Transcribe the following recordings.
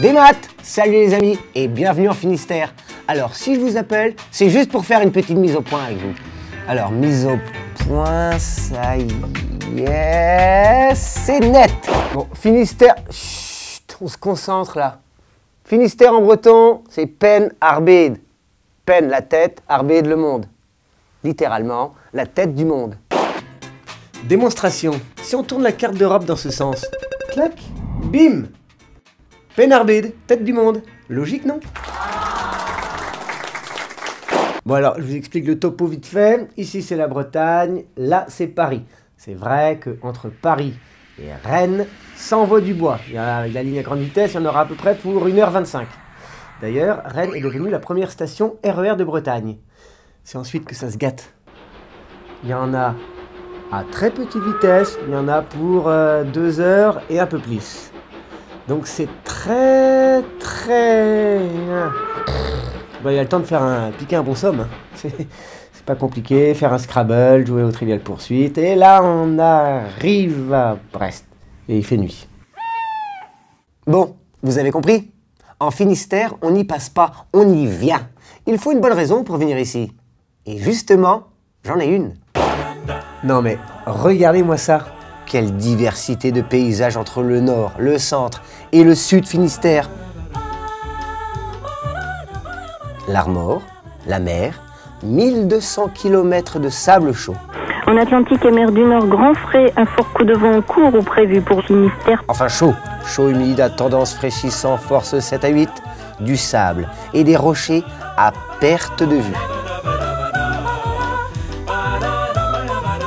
Des maths! Salut les amis et bienvenue en Finistère. Alors si je vous appelle, c'est juste pour faire une petite mise au point avec vous. Alors mise au point, ça y est, c'est net. Bon, Finistère, chut, on se concentre là. Finistère en breton, c'est Pen Arbeid. Pen la tête, Arbeid le monde. Littéralement, la tête du monde. Démonstration. Si on tourne la carte d'Europe dans ce sens, clac, bim! Pen Arbeid, tête du monde. Logique, non? Bon alors, je vous explique le topo vite fait. Ici, c'est la Bretagne. Là, c'est Paris. C'est vrai qu'entre Paris et Rennes, ça envoie du bois. Il y a la ligne à grande vitesse, il y en aura à peu près pour 1h25. D'ailleurs, Rennes est devenue la première station RER de Bretagne. C'est ensuite que ça se gâte. Il y en a à très petite vitesse, il y en a pour 2 heures et un peu plus. Donc c'est très... Bon, il y a le temps de faire piquer un bon somme. Hein. C'est pas compliqué, faire un Scrabble, jouer au Trivial Poursuite. Et là, on arrive à Brest. Et il fait nuit. Bon, vous avez compris? En Finistère, on n'y passe pas, on y vient. Il faut une bonne raison pour venir ici. Et justement, j'en ai une. Non mais, regardez-moi ça. Quelle diversité de paysages entre le nord, le centre et le sud Finistère. L'Armor, la mer, 1200 km de sable chaud. En Atlantique et mer du Nord, grand frais, un fort coup de vent court ou prévu pour Finistère. Enfin chaud, chaud humide à tendance fraîchissant, force 7 à 8, du sable et des rochers à perte de vue.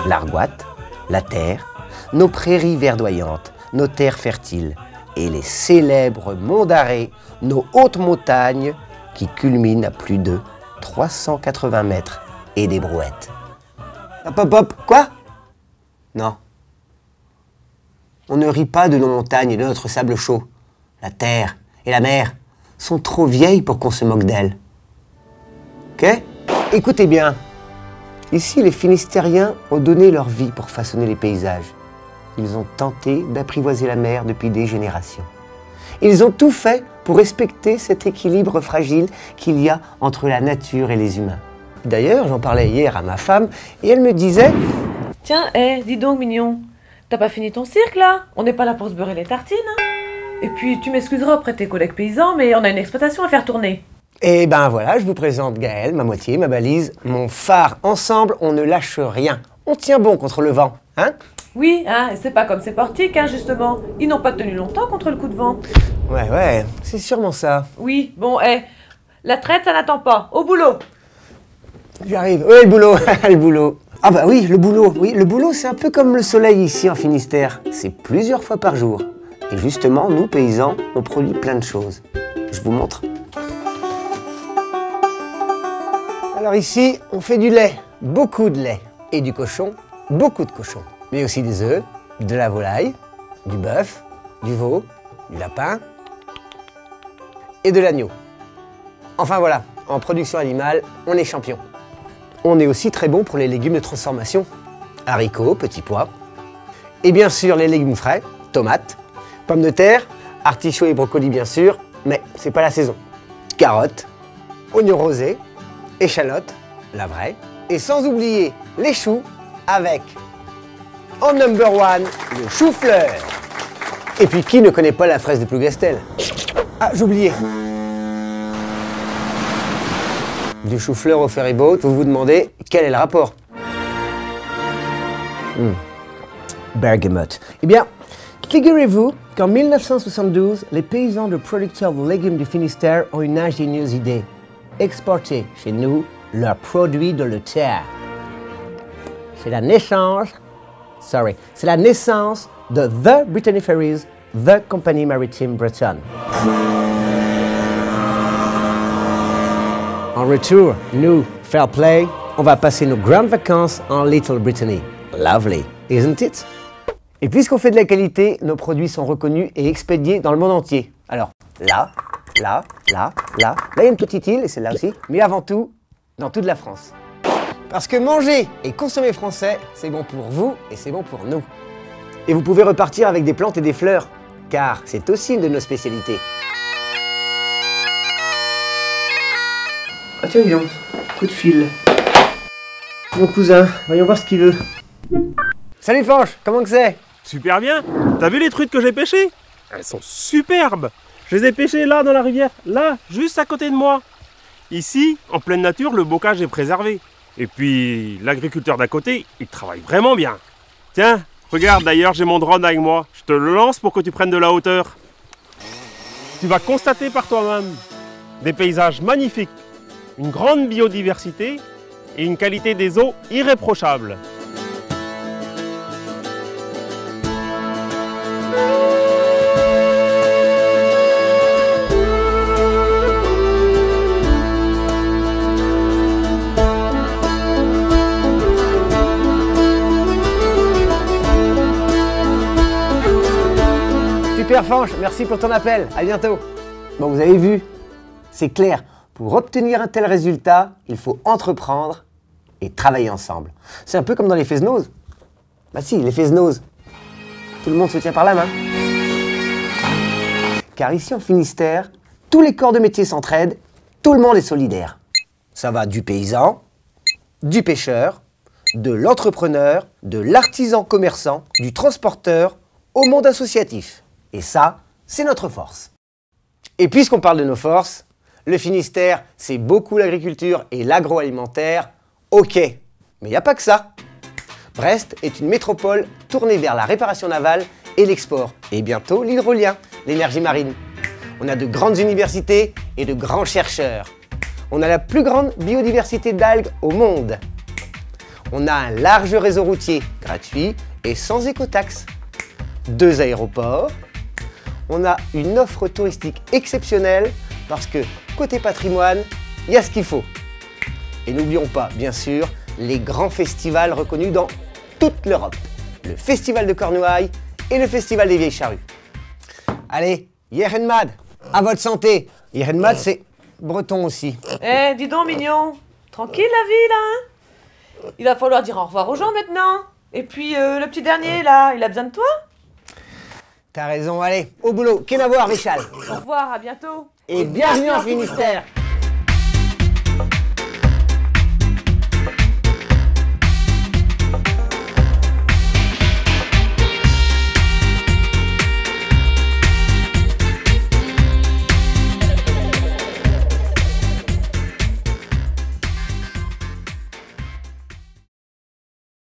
L'Argoate, la terre, nos prairies verdoyantes, nos terres fertiles et les célèbres monts d'Arrée, nos hautes montagnes qui culminent à plus de 380 mètres et des brouettes. Hop hop hop, quoi? Non. On ne rit pas de nos montagnes et de notre sable chaud. La terre et la mer sont trop vieilles pour qu'on se moque d'elles. Ok? Écoutez bien. Ici, les Finistériens ont donné leur vie pour façonner les paysages. Ils ont tenté d'apprivoiser la mer depuis des générations. Ils ont tout fait pour respecter cet équilibre fragile qu'il y a entre la nature et les humains. D'ailleurs, j'en parlais hier à ma femme et elle me disait... Tiens, dis donc mignon, t'as pas fini ton cirque là? On n'est pas là pour se beurrer les tartines, hein? Et puis tu m'excuseras auprès de tes collègues paysans, mais on a une exploitation à faire tourner. Et ben voilà, je vous présente Gaël, ma moitié, ma balise, mon phare. Ensemble, on ne lâche rien. On tient bon contre le vent, hein? Oui, hein, c'est pas comme ces portiques, hein, justement. Ils n'ont pas tenu longtemps contre le coup de vent. Ouais, c'est sûrement ça. Oui, bon, la traite, ça n'attend pas. Au boulot. J'arrive. Oui, le boulot, le boulot. Ah bah oui, le boulot. Oui, le boulot, c'est un peu comme le soleil ici en Finistère. C'est plusieurs fois par jour. Et justement, nous, paysans, on produit plein de choses. Je vous montre. Alors ici, on fait du lait, beaucoup de lait. Et du cochon, beaucoup de cochons. Mais aussi des œufs, de la volaille, du bœuf, du veau, du lapin et de l'agneau. Enfin voilà, en production animale, on est champion. On est aussi très bon pour les légumes de transformation. Haricots, petits pois. Et bien sûr les légumes frais, tomates, pommes de terre, artichauts et brocolis bien sûr, mais c'est pas la saison. Carottes, oignons rosés, échalotes, la vraie. Et sans oublier les choux avec, en number one, le chou-fleur. Et puis qui ne connaît pas la fraise de Plougastel? Ah, j'oubliais. Du chou-fleur au ferryboat, vous vous demandez quel est le rapport? Bergamote. Eh bien, figurez-vous qu'en 1972, les paysans de producteurs de légumes du Finistère ont une ingénieuse idée. Exporter chez nous leurs produits de la terre. C'est la naissance de The Brittany Ferries, the compagnie maritime bretonne. En retour, nous, fair play, on va passer nos grandes vacances en Little Brittany. Lovely, isn't it? Et puisqu'on fait de la qualité, nos produits sont reconnus et expédiés dans le monde entier. Alors, là, il y a une petite île, et c'est là aussi, mais avant tout, dans toute la France. Parce que manger et consommer français, c'est bon pour vous et c'est bon pour nous. Et vous pouvez repartir avec des plantes et des fleurs, car c'est aussi une de nos spécialités. Tiens, dis donc, coup de fil. Mon cousin, voyons voir ce qu'il veut. Salut Fanche, comment que c'est? Super bien. T'as vu les truites que j'ai pêchées? Elles sont superbes. Je les ai pêchées là dans la rivière, là, juste à côté de moi. Ici, en pleine nature, le bocage est préservé. Et puis, l'agriculteur d'à côté, il travaille vraiment bien. Tiens, regarde d'ailleurs, j'ai mon drone avec moi. Je te le lance pour que tu prennes de la hauteur. Tu vas constater par toi-même des paysages magnifiques, une grande biodiversité et une qualité des eaux irréprochable. Super Fanche, merci pour ton appel, à bientôt. Bon, vous avez vu, c'est clair, pour obtenir un tel résultat, il faut entreprendre et travailler ensemble. C'est un peu comme dans les Fesnoz. Bah si, les Fesnoz. Tout le monde se tient par la main. Car ici en Finistère, tous les corps de métier s'entraident, tout le monde est solidaire. Ça va du paysan, du pêcheur, de l'entrepreneur, de l'artisan commerçant, du transporteur, au monde associatif. Et ça, c'est notre force. Et puisqu'on parle de nos forces, le Finistère, c'est beaucoup l'agriculture et l'agroalimentaire. Ok, mais il n'y a pas que ça. Brest est une métropole tournée vers la réparation navale et l'export. Et bientôt l'hydrolien, l'énergie marine. On a de grandes universités et de grands chercheurs. On a la plus grande biodiversité d'algues au monde. On a un large réseau routier, gratuit et sans écotaxe. 2 aéroports. On a une offre touristique exceptionnelle parce que côté patrimoine, il y a ce qu'il faut. Et n'oublions pas, bien sûr, les grands festivals reconnus dans toute l'Europe. Le Festival de Cornouailles et le Festival des Vieilles Charrues. Allez, Yerenmad, à votre santé. Yerenmad, c'est breton aussi. Eh, dis donc, mignon. Tranquille la vie, là, hein? Il va falloir dire au revoir aux gens maintenant. Et puis, le petit dernier, là, il a besoin de toi? T'as raison, allez, au boulot. Qu'est-ce à voir, Richal? Au revoir, à bientôt. Et bienvenue en Finistère.